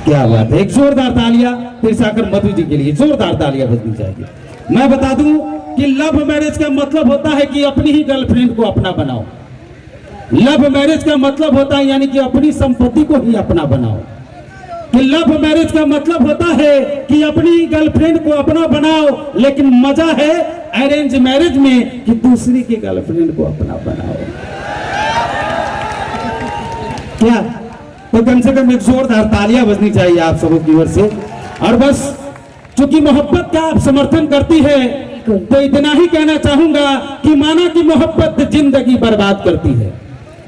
क्या बात है, एक जोरदार तालियां तिरसाकर मधु जी के लिए, जोरदार तालियां बजनी चाहिए। मैं बता दूं कि लव मैरिज का मतलब होता है कि अपनी ही गर्लफ्रेंड को अपना बनाओ। लव मैरिज का मतलब होता है यानी कि अपनी संपत्ति को ही अपना बनाओ। कि लव मैरिज का मतलब होता है कि अपनी गर्लफ्रेंड को अपना बनाओ, लेकिन मजा है अरेंज मैरिज में कि दूसरी की गर्लफ्रेंड को अपना बनाओ। क्या तो कम से कम एक जोरदार तालियां बजनी चाहिए आप सबों की ओर से। और बस चूंकि मोहब्बत का आप समर्थन करती है तो इतना ही कहना चाहूंगा कि माना कि मोहब्बत जिंदगी बर्बाद करती है।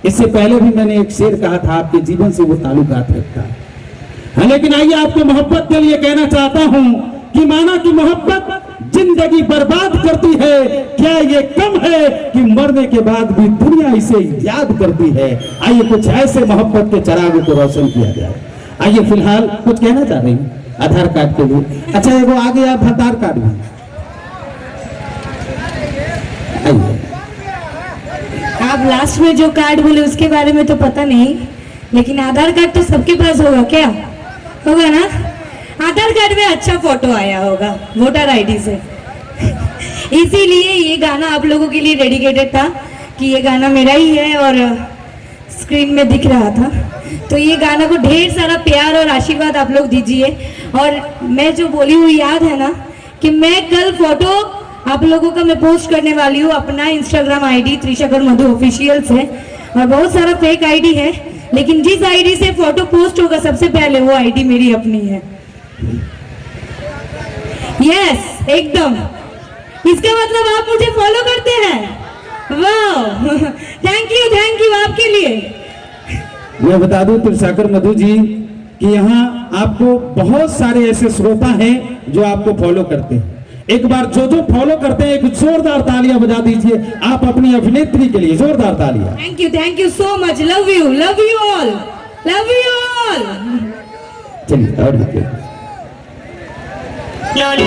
इससे पहले भी मैंने एक शेर कहा था, आपके जीवन से वो ताल्लुकात रखता है। हाँ, लेकिन आइए आपको मोहब्बत के लिए कहना चाहता हूं कि माना कि मोहब्बत जिंदगी बर्बाद करती है, क्या ये कम है कि मरने के बाद भी दुनिया इसे याद करती है। आइए कुछ ऐसे मोहब्बत के चिरागों को रोशन किया जाए। आइए फिलहाल कुछ कहना चाह रहे हैं आधार कार्ड के लिए। अच्छा एगो आगे आप आधार कार्ड भी आइए। आप लास्ट में जो कार्ड बोले उसके बारे में तो पता नहीं, लेकिन आधार कार्ड तो सबके पास होगा, क्या होगा ना? आधार कार्ड में अच्छा फोटो आया होगा वोटर आईडी से। इसीलिए ये गाना आप लोगों के लिए डेडिकेटेड था कि ये गाना मेरा ही है और स्क्रीन में दिख रहा था, तो ये गाना को ढेर सारा प्यार और आशीर्वाद आप लोग दीजिए। और मैं जो बोली हुई याद है ना कि मैं कल फोटो आप लोगों का मैं पोस्ट करने वाली हूँ अपना इंस्टाग्राम आईडी त्रिशाकर मधु ऑफिशियल से, और बहुत सारा फेक आईडी है, लेकिन जिस आईडी से फोटो पोस्ट होगा सबसे पहले वो आईडी मेरी अपनी है। यस एकदम, इसका मतलब आप मुझे फॉलो करते हैं। वाह, थैंक यू आपके लिए। मैं बता दूं त्रिशाकर मधु जी कि यहाँ आपको बहुत सारे ऐसे श्रोता हैं जो आपको फॉलो करते हैं। एक बार जो फॉलो करते हैं एक जोरदार तालियां बजा दीजिए आप अपनी अभिनेत्री के लिए, जोरदार तालियां। Thank you so much, love you all, love you all. चलिए और